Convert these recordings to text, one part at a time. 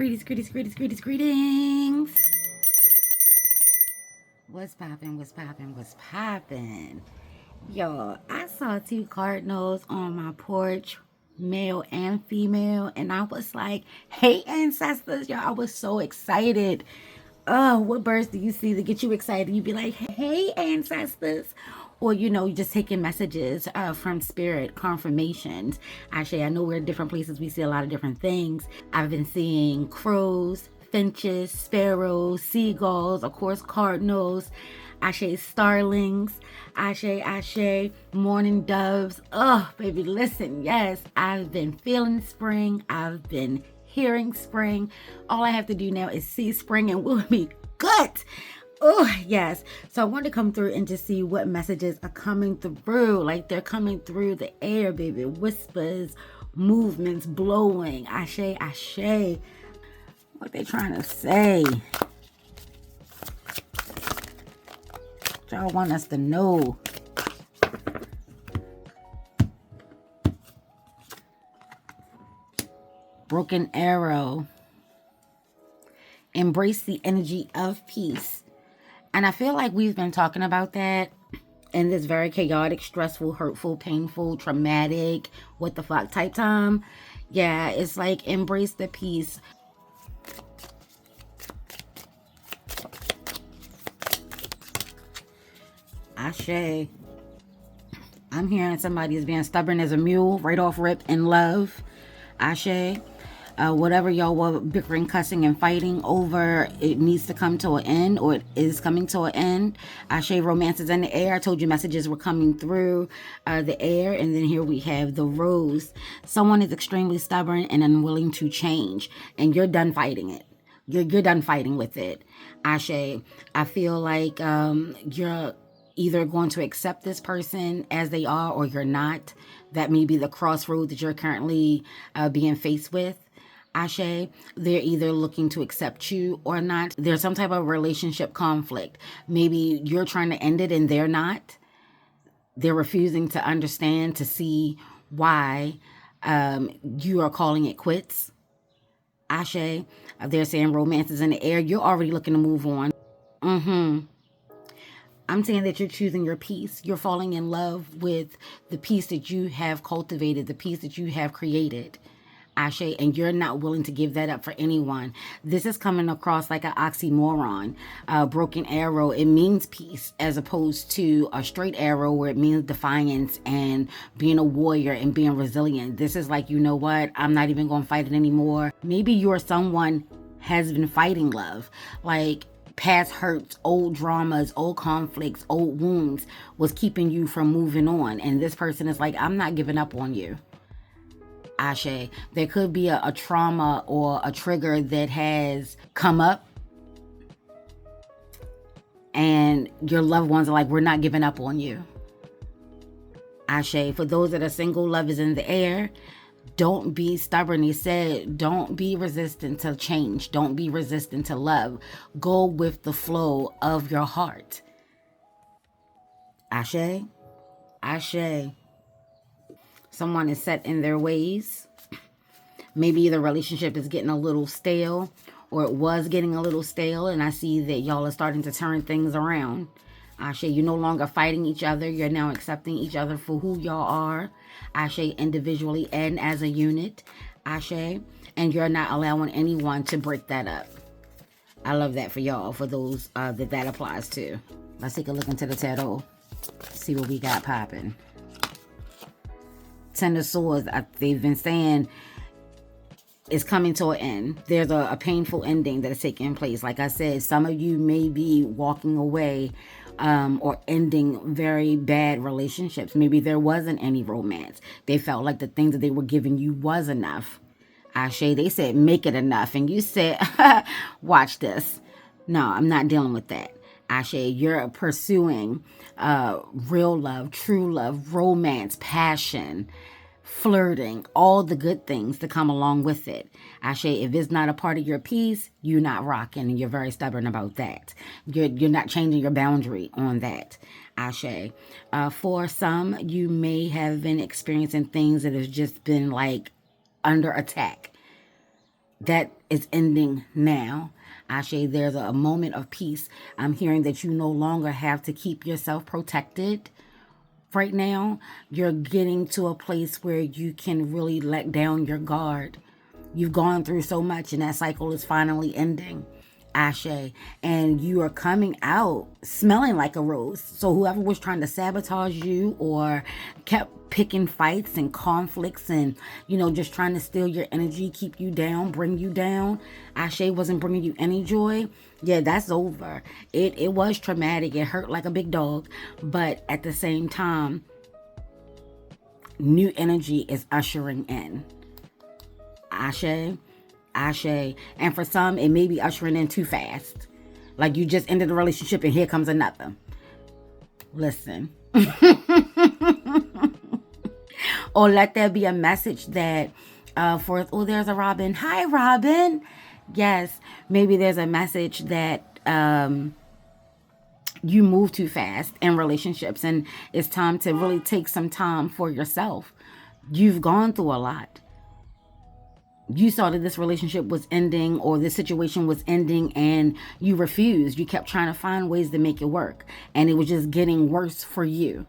Greetings. What's poppin'? Yo, I saw two cardinals on my porch, male and female, and I was like, hey, ancestors. Yo, I was so excited. What birds do you see that get you excited? You'd be like, hey, ancestors. Or, you're just taking messages from spirit, confirmations. Actually, I know we're in different places. We see a lot of different things. I've been seeing crows, finches, sparrows, seagulls, of course, cardinals, Ashe starlings, Ashe, morning doves. Oh, baby, listen, yes, I've been feeling spring. I've been hearing spring. All I have to do now is see spring and we'll be good. Oh, yes. So I wanted to come through and just see what messages are coming through. Like they're coming through the air, baby. Whispers, movements, blowing. Ashe. What they trying to say? What y'all want us to know? Broken arrow. Embrace the energy of peace. And I feel like we've been talking about that in this very chaotic, stressful, hurtful, painful, traumatic, what the fuck type time. Yeah, it's like embrace the peace. Ashe. I'm hearing somebody is being stubborn as a mule, right off rip, in love. Ashe. Whatever y'all were bickering, cussing, and fighting over, it needs to come to an end, or it is coming to an end. Ashe, romance is in the air. I told you messages were coming through the air, and then here we have the rose. Someone is extremely stubborn and unwilling to change, and you're done fighting it. You're done fighting with it. Ashe, I feel like you're either going to accept this person as they are or you're not. That may be the crossroad that you're currently being faced with. Ashe, they're either looking to accept you or not. There's some type of relationship conflict. Maybe you're trying to end it and they're not. They're refusing to understand, to see why you are calling it quits. Ashe, they're saying romance is in the air. You're already looking to move on. I'm saying that you're choosing your peace. You're falling in love with the peace that you have cultivated, the peace that you have created. Ashe, and you're not willing to give that up for anyone. This is coming across like an oxymoron. Broken arrow, it means peace, as opposed to a straight arrow where it means defiance and being a warrior and being resilient. This is like, you know what? I'm not even going to fight it anymore. Maybe you're someone has been fighting love. Like, past hurts, old dramas, old conflicts, old wounds was keeping you from moving on. And this person is like, I'm not giving up on you. Ashe, there could be a trauma or a trigger that has come up and your loved ones are like, we're not giving up on you. Ashe, for those that are single, love is in the air. Don't be stubborn. He said, don't be resistant to change. Don't be resistant to love. Go with the flow of your heart. Ashe. Someone is set in their ways. Maybe the relationship is getting a little stale, or it was getting a little stale, and I see that y'all are starting to turn things around. Ashe, you're no longer fighting each other. You're now accepting each other for who y'all are. Ashe, individually and as a unit. Ashe, and you're not allowing anyone to break that up. I love that for y'all, for those that applies to. Let's take a look into the tarot. See what we got popping. Ten of Swords, they've been saying it's coming to an end. There's a painful ending that is taking place. Like I said, some of you may be walking away or ending very bad relationships. Maybe there wasn't any romance. They felt like the things that they were giving you was enough. Ashe, they said, make it enough. And you said, watch this. No, I'm not dealing with that. Ashe, you're pursuing real love, true love, romance, passion, flirting, all the good things to come along with it. Ashe, if it's not a part of your piece, you're not rocking, and you're very stubborn about that. You're not changing your boundary on that. Ashe. For some, you may have been experiencing things that have just been like under attack. that is ending now. Ashe, there's a moment of peace. I'm hearing that you no longer have to keep yourself protected. Right now, you're getting to a place where you can really let down your guard. You've gone through so much and that cycle is finally ending. Ashe. And you are coming out smelling like a rose. So whoever was trying to sabotage you or kept picking fights and conflicts and, just trying to steal your energy, keep you down, bring you down. Ashe wasn't bringing you any joy. Yeah, that's over. It was traumatic. It hurt like a big dog. But at the same time, new energy is ushering in. Ashe. Ashe. And for some, it may be ushering in too fast. Like you just ended a relationship and here comes another. Listen. Or let there be a message that there's a Robin. Hi, Robin. Yes. Maybe there's a message that you move too fast in relationships and it's time to really take some time for yourself. You've gone through a lot. You saw that this relationship was ending or this situation was ending and you refused. You kept trying to find ways to make it work and it was just getting worse for you.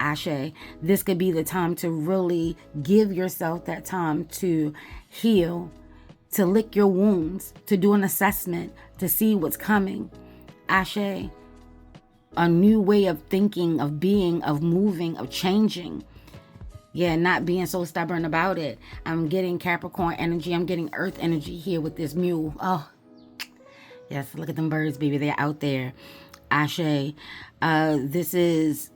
Ashe, this could be the time to really give yourself that time to heal, to lick your wounds, to do an assessment, to see what's coming. Ashe, a new way of thinking, of being, of moving, of changing. Yeah, not being so stubborn about it. I'm getting Capricorn energy. I'm getting Earth energy here with this mule. Oh, yes. Look at them birds, baby. They're out there. Ashe. This is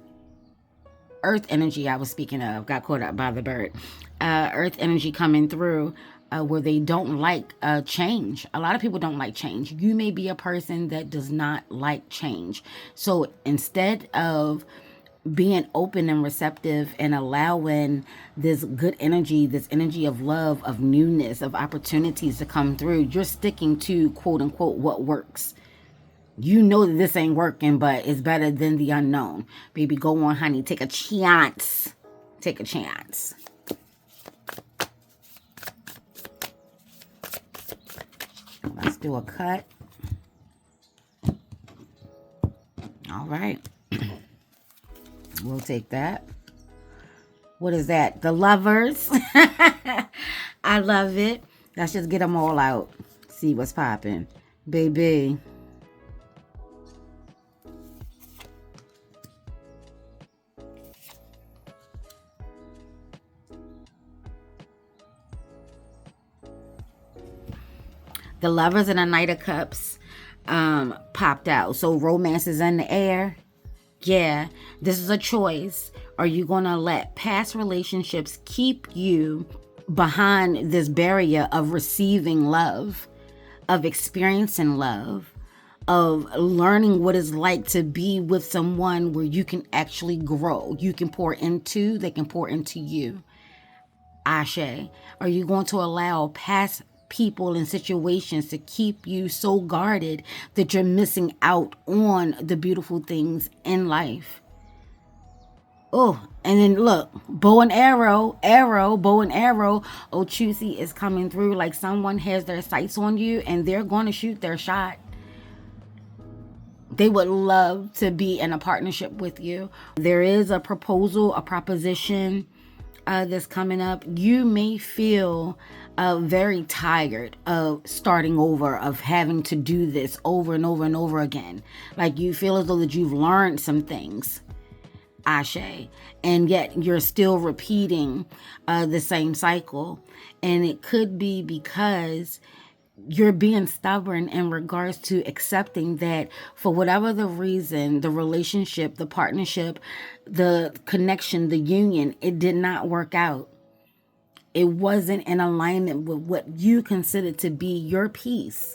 Earth energy I was speaking of. Got caught up by the bird. Earth energy coming through where they don't like change. A lot of people don't like change. You may be a person that does not like change. So instead of being open and receptive and allowing this good energy, this energy of love, of newness, of opportunities to come through, you're sticking to quote unquote what works. You know that this ain't working, but it's better than the unknown. Baby, go on, honey. Take a chance. Take a chance. Let's do a cut. All right. We'll take that. What is that? The Lovers. I love it. Let's just get them all out. See what's popping. Baby. The Lovers and the Knight of Cups popped out. So romance is in the air. Yeah, this is a choice. Are you going to let past relationships keep you behind this barrier of receiving love, of experiencing love, of learning what it's like to be with someone where you can actually grow? You can pour into, they can pour into you. Ashe, are you going to allow past people and situations to keep you so guarded that you're missing out on the beautiful things in life? Oh, and then look, bow and arrow, bow and arrow. Ochusi is coming through like someone has their sights on you and they're going to shoot their shot. They would love to be in a partnership with you. There is a proposal, a proposition that's coming up. You may feel very tired of starting over, of having to do this over and over and over again. Like you feel as though that you've learned some things, Ashe, and yet you're still repeating the same cycle. And it could be because you're being stubborn in regards to accepting that for whatever the reason, the relationship, the partnership, the connection, the union, it did not work out. It wasn't in alignment with what you consider to be your peace.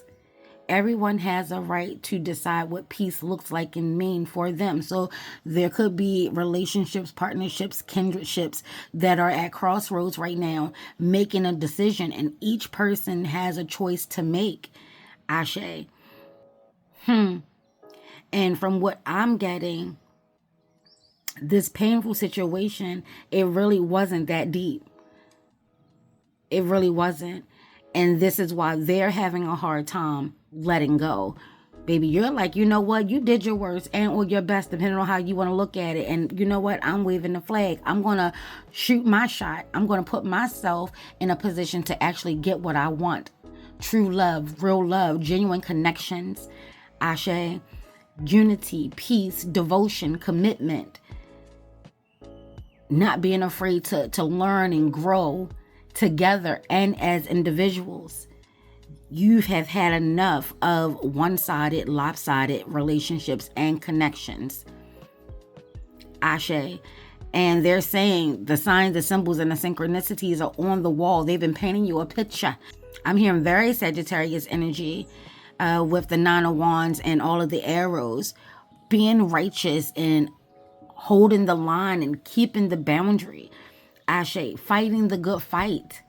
Everyone has a right to decide what peace looks like and mean for them. So there could be relationships, partnerships, kindredships that are at crossroads right now, making a decision, and each person has a choice to make. Ashe. And from what I'm getting, this painful situation, it really wasn't that deep. It really wasn't. And this is why they're having a hard time letting go. Baby, you're like, you know what? You did your worst and or your best, depending on how you want to look at it. And you know what? I'm waving the flag. I'm going to shoot my shot. I'm going to put myself in a position to actually get what I want. True love, real love, genuine connections. Ashe, unity, peace, devotion, commitment. Not being afraid to learn and grow together and as individuals. You have had enough of one-sided, lopsided relationships and connections. Ashe. And they're saying the signs, the symbols, and the synchronicities are on the wall. They've been painting you a picture. I'm hearing very Sagittarius energy with the Nine of Wands and all of the arrows. Being righteous and holding the line and keeping the boundary. Ashe. Fighting the good fight.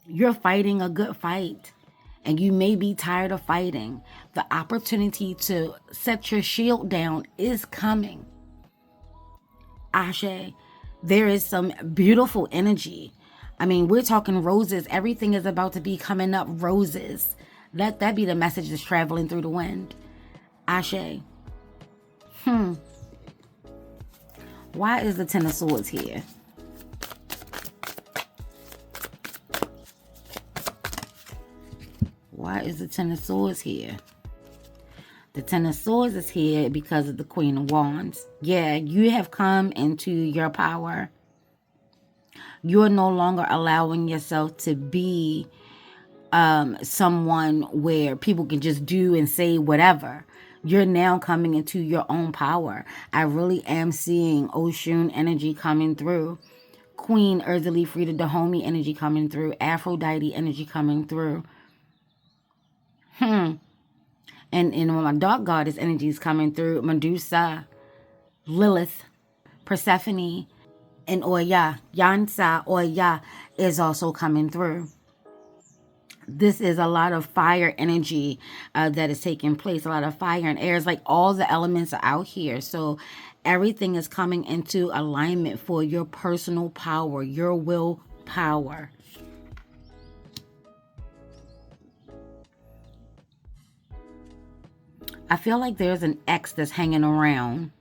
You're fighting a good fight. And you may be tired of fighting. The opportunity to set your shield down is coming. Ashe, there is some beautiful energy. I mean, we're talking roses. Everything is about to be coming up roses. Let that be the message that's traveling through the wind. Ashe. Why is the Ten of Swords here? Why is the Ten of Swords here? The Ten of Swords is here because of the Queen of Wands. Yeah, you have come into your power. You're no longer allowing yourself to be someone where people can just do and say whatever. You're now coming into your own power. I really am seeing Oshun energy coming through. Queen Earthly Frida Dahomey energy coming through. Aphrodite energy coming through. And my dark goddess energy is coming through. Medusa, Lilith, Persephone, and Oya. Yansa, Oya is also coming through. This is a lot of fire energy that is taking place. A lot of fire and air. It's like all the elements are out here. So everything is coming into alignment for your personal power, your will power. I feel like there's an ex that's hanging around.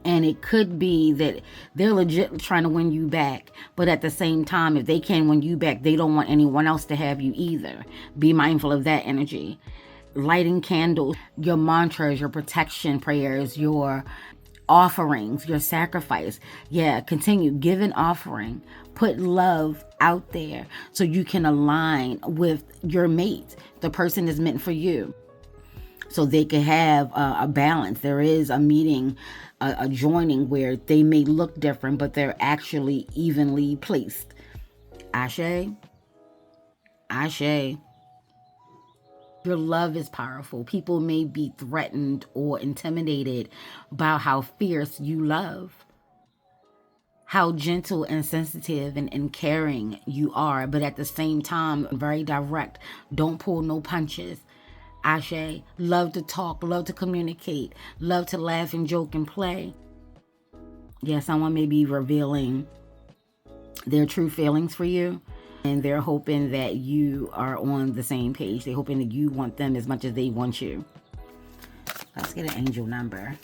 And it could be that they're legit trying to win you back. But at the same time, if they can win you back, they don't want anyone else to have you either. Be mindful of that energy. Lighting candles, your mantras, your protection prayers, your offerings, your sacrifice. Yeah, continue. Give an offering. Put love out there so you can align with your mate. The person is meant for you. So they could have a balance. There is a meeting, a joining where they may look different, but they're actually evenly placed. Ashe. Ashe. Your love is powerful. People may be threatened or intimidated by how fierce you love. How gentle and sensitive and caring you are. But at the same time, very direct. Don't pull no punches. Ashe, love to talk, love to communicate, love to laugh and joke and play. Yeah, someone may be revealing their true feelings for you, and they're hoping that you are on the same page. They're hoping that you want them as much as they want you. Let's get an angel number.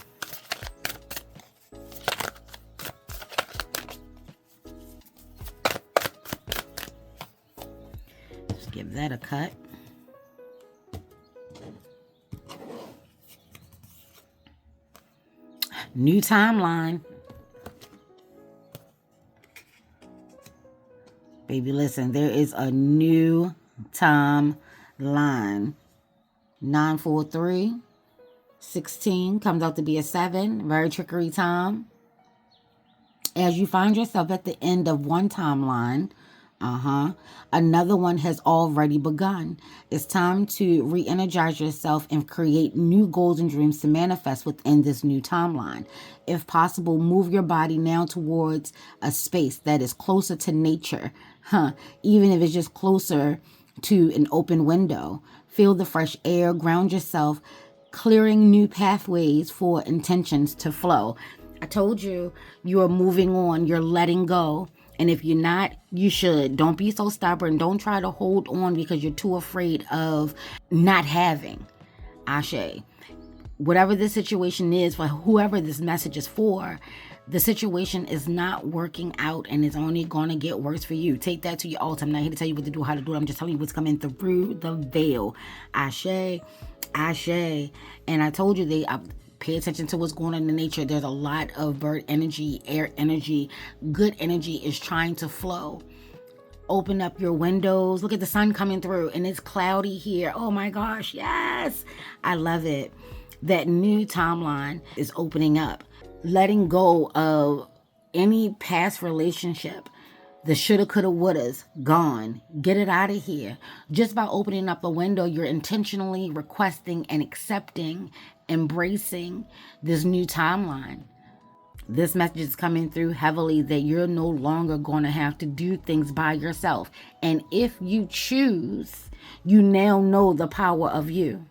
Just give that a cut. New timeline. Baby, listen, there is a new timeline. 943, 16 comes out to be a 7. Very trickery time. As you find yourself at the end of one timeline, another one has already begun. It's time to re-energize yourself and create new goals and dreams to manifest within this new timeline. If possible, move your body now towards a space that is closer to nature. Even if it's just closer to an open window. Feel the fresh air, ground yourself, clearing new pathways for intentions to flow. I told you, you are moving on, you're letting go. And if you're not, you should. Don't be so stubborn. Don't try to hold on because you're too afraid of not having. Ashe. Whatever the situation is, for whoever this message is for, the situation is not working out and it's only going to get worse for you. Take that to your altar. I'm not here to tell you what to do, how to do it. I'm just telling you what's coming through the veil. Ashe, ashe. And I told you pay attention to what's going on in nature. There's a lot of bird energy, air energy. Good energy is trying to flow. Open up your windows. Look at the sun coming through and it's cloudy here. Oh my gosh, yes. I love it. That new timeline is opening up. Letting go of any past relationship. The shoulda, coulda, wouldas, gone. Get it out of here. Just by opening up a window, you're intentionally requesting and accepting, embracing this new timeline. This message is coming through heavily that you're no longer going to have to do things by yourself. And if you choose, you now know the power of you.